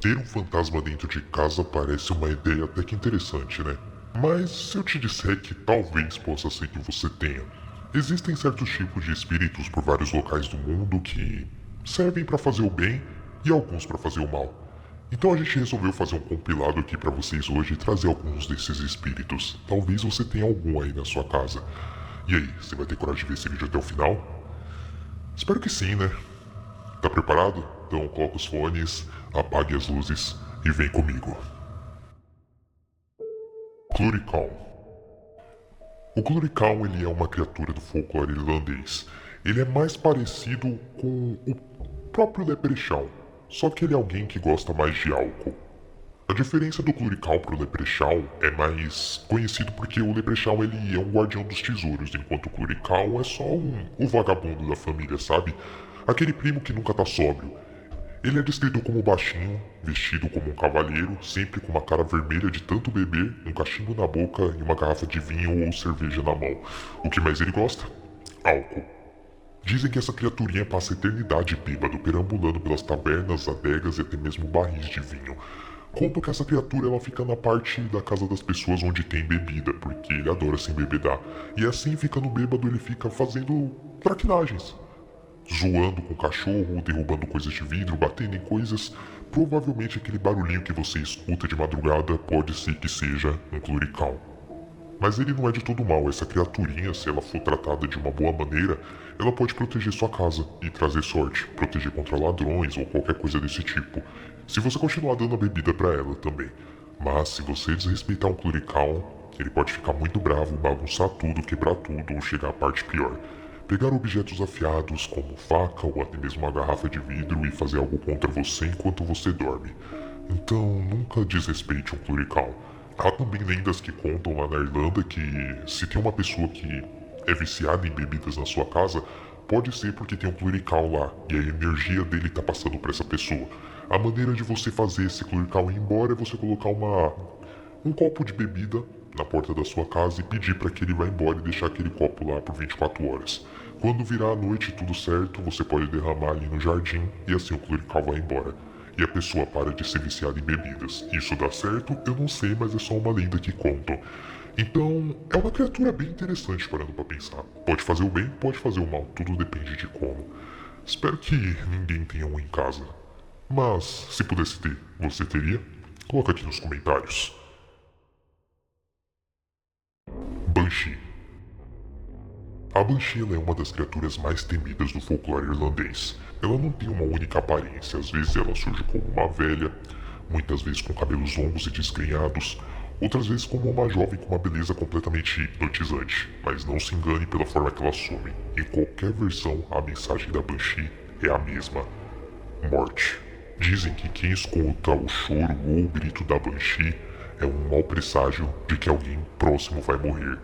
Ter um fantasma dentro de casa parece uma ideia até que interessante, né? Mas se eu te disser que talvez possa ser que você tenha, existem certos tipos de espíritos por vários locais do mundo que servem para fazer o bem e alguns para fazer o mal. Então a gente resolveu fazer um compilado aqui para vocês hoje e trazer alguns desses espíritos. Talvez você tenha algum aí na sua casa. E aí, você vai ter coragem de ver esse vídeo até o final? Espero que sim, né? Tá preparado? Então coloca os fones, apague as luzes e vem comigo. Cluricaun. O Cluricaun ele é uma criatura do folclore irlandês. Ele é mais parecido com o próprio Leprechaun, só que ele é alguém que gosta mais de álcool. A diferença do Cluricaun pro Leprechaun é mais conhecido porque o Leprechaun ele é um guardião dos tesouros, enquanto o Cluricaun é só o vagabundo da família, sabe? Aquele primo que nunca tá sóbrio. Ele é descrito como baixinho, vestido como um cavalheiro, sempre com uma cara vermelha de tanto beber, um cachimbo na boca e uma garrafa de vinho ou cerveja na mão. O que mais ele gosta? Álcool. Dizem que essa criaturinha passa a eternidade bêbado, perambulando pelas tabernas, adegas e até mesmo barris de vinho. Contam que essa criatura ela fica na parte da casa das pessoas onde tem bebida, porque ele adora se embebedar. E assim, ficando bêbado, ele fica fazendo traquinagens zoando com o cachorro, derrubando coisas de vidro, batendo em coisas. Provavelmente aquele barulhinho que você escuta de madrugada pode ser que seja um Cluricaun. Mas ele não é de todo mal, essa criaturinha, se ela for tratada de uma boa maneira, ela pode proteger sua casa e trazer sorte, proteger contra ladrões ou qualquer coisa desse tipo, se você continuar dando a bebida para ela também. Mas se você desrespeitar um Cluricaun, ele pode ficar muito bravo, bagunçar tudo, quebrar tudo ou chegar à parte pior. Pegar objetos afiados, como faca ou até mesmo uma garrafa de vidro e fazer algo contra você enquanto você dorme. Então, nunca desrespeite um Cluricaun. Há também lendas que contam lá na Irlanda que se tem uma pessoa que é viciada em bebidas na sua casa, pode ser porque tem um Cluricaun lá e a energia dele está passando para essa pessoa. A maneira de você fazer esse Cluricaun ir embora é você colocar um copo de bebida na porta da sua casa e pedir para que ele vá embora e deixar aquele copo lá por 24 horas. Quando virar a noite e tudo certo, você pode derramar ali no jardim e assim o clerical vai embora. E a pessoa para de ser viciada em bebidas. Isso dá certo? Eu não sei, mas é só uma lenda que contam. Então, é uma criatura bem interessante parando para pensar. Pode fazer o bem, pode fazer o mal, tudo depende de como. Espero que ninguém tenha um em casa. Mas, se pudesse ter, você teria? Coloca aqui nos comentários. Banshee. A Banshee é uma das criaturas mais temidas do folclore irlandês. Ela não tem uma única aparência, às vezes ela surge como uma velha, muitas vezes com cabelos longos e desgrenhados, outras vezes como uma jovem com uma beleza completamente hipnotizante. Mas não se engane pela forma que ela some. Em qualquer versão, a mensagem da Banshee é a mesma: morte. Dizem que quem escuta o choro ou o grito da Banshee é um mau presságio de que alguém próximo vai morrer.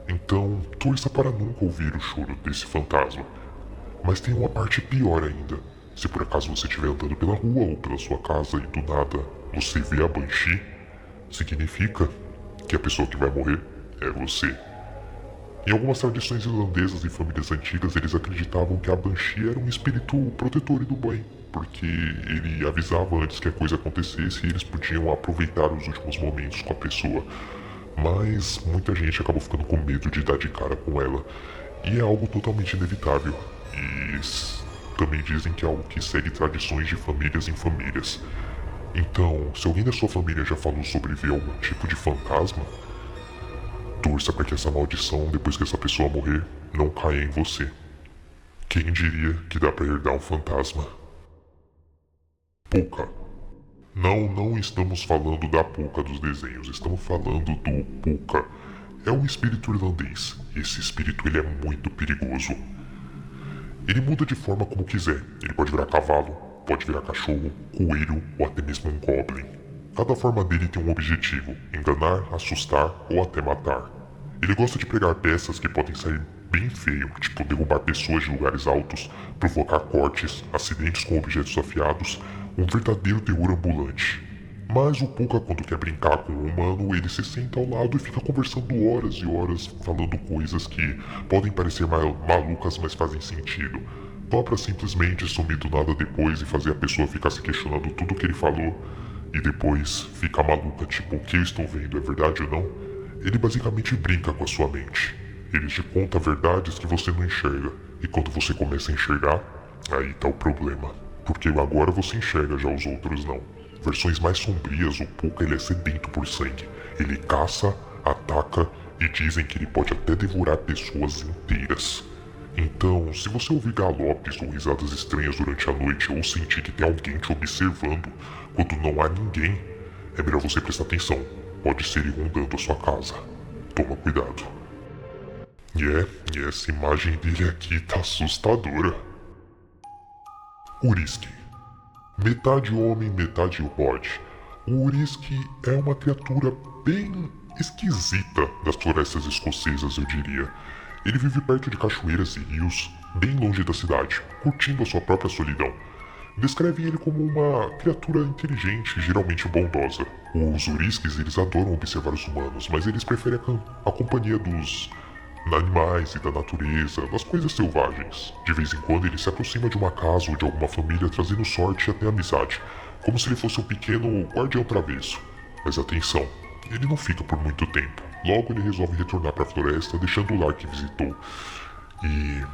Então, torça para nunca ouvir o choro desse fantasma. Mas tem uma parte pior ainda. Se por acaso você estiver andando pela rua ou pela sua casa e do nada você vê a Banshee, significa que a pessoa que vai morrer é você. Em algumas tradições irlandesas e famílias antigas, eles acreditavam que a Banshee era um espírito protetor e do bem, porque ele avisava antes que a coisa acontecesse e eles podiam aproveitar os últimos momentos com a pessoa. Mas muita gente acabou ficando com medo de dar de cara com ela, e é algo totalmente inevitável. Também dizem que é algo que segue tradições de famílias em famílias. Então, se alguém da sua família já falou sobre ver algum tipo de fantasma, torça para que essa maldição, depois que essa pessoa morrer, não caia em você. Quem diria que dá para herdar um fantasma? Puka. Não estamos falando da Puka dos desenhos, estamos falando do Puka. É um espírito irlandês. Esse espírito ele é muito perigoso. Ele muda de forma como quiser. Ele pode virar cavalo, pode virar cachorro, coelho ou até mesmo um goblin. Cada forma dele tem um objetivo: enganar, assustar ou até matar. Ele gosta de pregar peças que podem sair bem feio, tipo derrubar pessoas de lugares altos, provocar cortes, acidentes com objetos afiados, um verdadeiro terror ambulante. Mas o Puka, quando quer brincar com o humano, ele se senta ao lado e fica conversando horas e horas, falando coisas que podem parecer malucas, mas fazem sentido. Vá pra simplesmente sumir do nada depois e fazer a pessoa ficar se questionando tudo que ele falou e depois ficar maluca, tipo, o que eu estou vendo é verdade ou não? Ele basicamente brinca com a sua mente. Ele te conta verdades que você não enxerga. E quando você começa a enxergar, aí tá o problema. Porque agora você enxerga, já os outros não. Versões mais sombrias, o Puka ele é sedento por sangue. Ele caça, ataca e dizem que ele pode até devorar pessoas inteiras. Então, se você ouvir galopes ou risadas estranhas durante a noite ou sentir que tem alguém te observando quando não há ninguém, é melhor você prestar atenção. Pode ser ele rondando a sua casa. Toma cuidado. E essa imagem dele aqui tá assustadora. Uriski. Metade homem, metade bode. O Uriski é uma criatura bem esquisita das florestas escocesas, eu diria. Ele vive perto de cachoeiras e rios, bem longe da cidade, curtindo a sua própria solidão. Descrevem ele como uma criatura inteligente e geralmente bondosa. Os Uriskis, eles adoram observar os humanos, mas eles preferem a companhia dos animais e da natureza, das coisas selvagens. De vez em quando ele se aproxima de uma casa ou de alguma família trazendo sorte e até amizade, como se ele fosse um pequeno guardião travesso. Mas atenção, ele não fica por muito tempo. Logo ele resolve retornar para a floresta, deixando o lar que visitou. E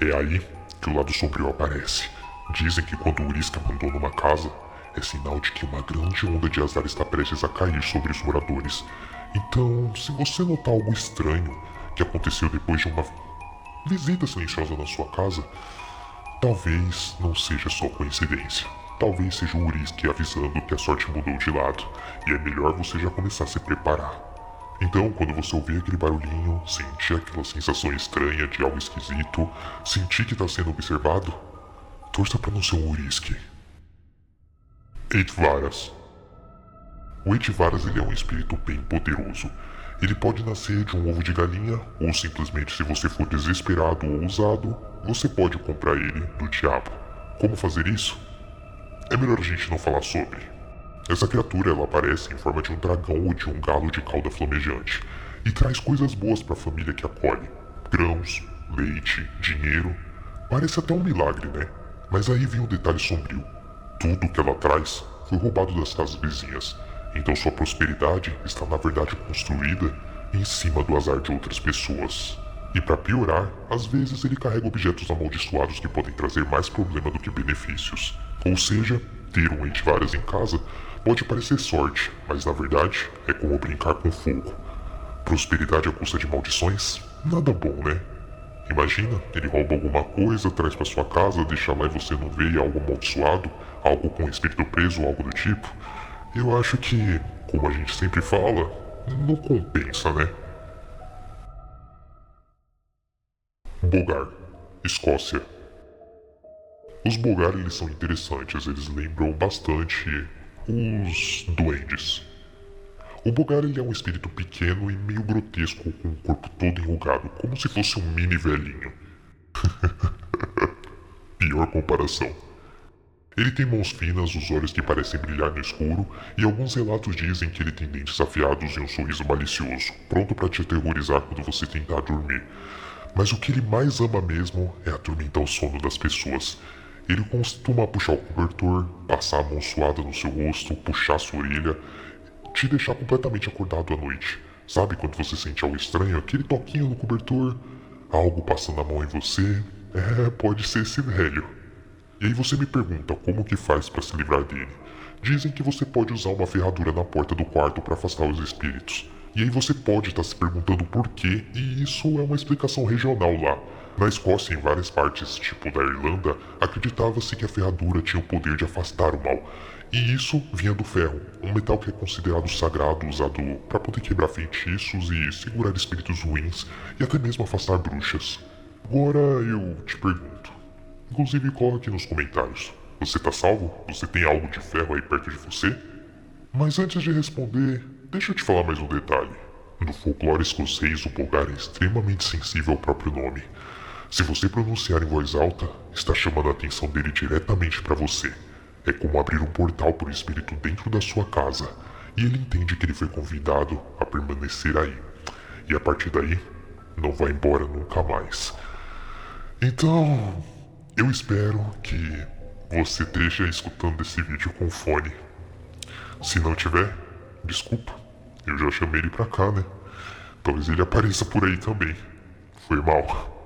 é aí que o lado sombrio aparece. Dizem que quando o Uriska abandona uma casa, é sinal de que uma grande onda de azar está prestes a cair sobre os moradores. Então, se você notar algo estranho que aconteceu depois de uma visita silenciosa na sua casa, talvez não seja só coincidência. Talvez seja o Uriski avisando que a sorte mudou de lado e é melhor você já começar a se preparar. Então, quando você ouvir aquele barulhinho, sentir aquela sensação estranha de algo esquisito, sentir que está sendo observado, torça para não ser um Uriski. Eitvaras. O Eitvaras ele é um espírito bem poderoso. Ele pode nascer de um ovo de galinha, ou simplesmente, se você for desesperado ou ousado, você pode comprar ele do diabo. Como fazer isso? É melhor a gente não falar sobre. Essa criatura ela aparece em forma de um dragão ou de um galo de cauda flamejante e traz coisas boas para a família que acolhe. Grãos, leite, dinheiro. Parece até um milagre, né? Mas aí vem um detalhe sombrio. Tudo que ela traz foi roubado das casas vizinhas. Então sua prosperidade está na verdade construída em cima do azar de outras pessoas. E para piorar, às vezes ele carrega objetos amaldiçoados que podem trazer mais problema do que benefícios. Ou seja, ter um Eitvaras em casa pode parecer sorte, mas na verdade é como brincar com fogo. Prosperidade à custa de maldições? Nada bom, né? Imagina, ele rouba alguma coisa, traz para sua casa, deixa lá e você não vê algo amaldiçoado, algo com espírito preso ou algo do tipo. Eu acho que, como a gente sempre fala, não compensa, né? Bogar, Escócia. Os Bogar eles são interessantes, eles lembram bastante os duendes. O Bogar ele é um espírito pequeno e meio grotesco com o corpo todo enrugado, como se fosse um mini velhinho. Pior comparação. Ele tem mãos finas, os olhos que parecem brilhar no escuro, e alguns relatos dizem que ele tem dentes afiados e um sorriso malicioso, pronto para te aterrorizar quando você tentar dormir. Mas o que ele mais ama mesmo é atormentar o sono das pessoas. Ele costuma puxar o cobertor, passar a mão suada no seu rosto, puxar sua orelha, te deixar completamente acordado à noite. Sabe quando você sente algo estranho, aquele toquinho no cobertor, algo passando a mão em você? Pode ser esse velho. E aí você me pergunta como que faz para se livrar dele. Dizem que você pode usar uma ferradura na porta do quarto para afastar os espíritos. E aí você pode estar se perguntando por quê, e isso é uma explicação regional lá. Na Escócia, em várias partes, tipo da Irlanda, acreditava-se que a ferradura tinha o poder de afastar o mal. E isso vinha do ferro, um metal que é considerado sagrado, usado para poder quebrar feitiços e segurar espíritos ruins e até mesmo afastar bruxas. Agora eu te pergunto, inclusive coloque nos comentários, você tá salvo? Você tem algo de ferro aí perto de você? Mas antes de responder, deixa eu te falar mais um detalhe. No folclore escocês, o Bogar é extremamente sensível ao próprio nome. Se você pronunciar em voz alta, está chamando a atenção dele diretamente para você. É como abrir um portal para o espírito dentro da sua casa, e ele entende que ele foi convidado a permanecer aí. E a partir daí, não vai embora nunca mais. Então, eu espero que você esteja escutando esse vídeo com fone. Se não tiver, desculpa, eu já chamei ele pra cá, né? Talvez ele apareça por aí também. Foi mal.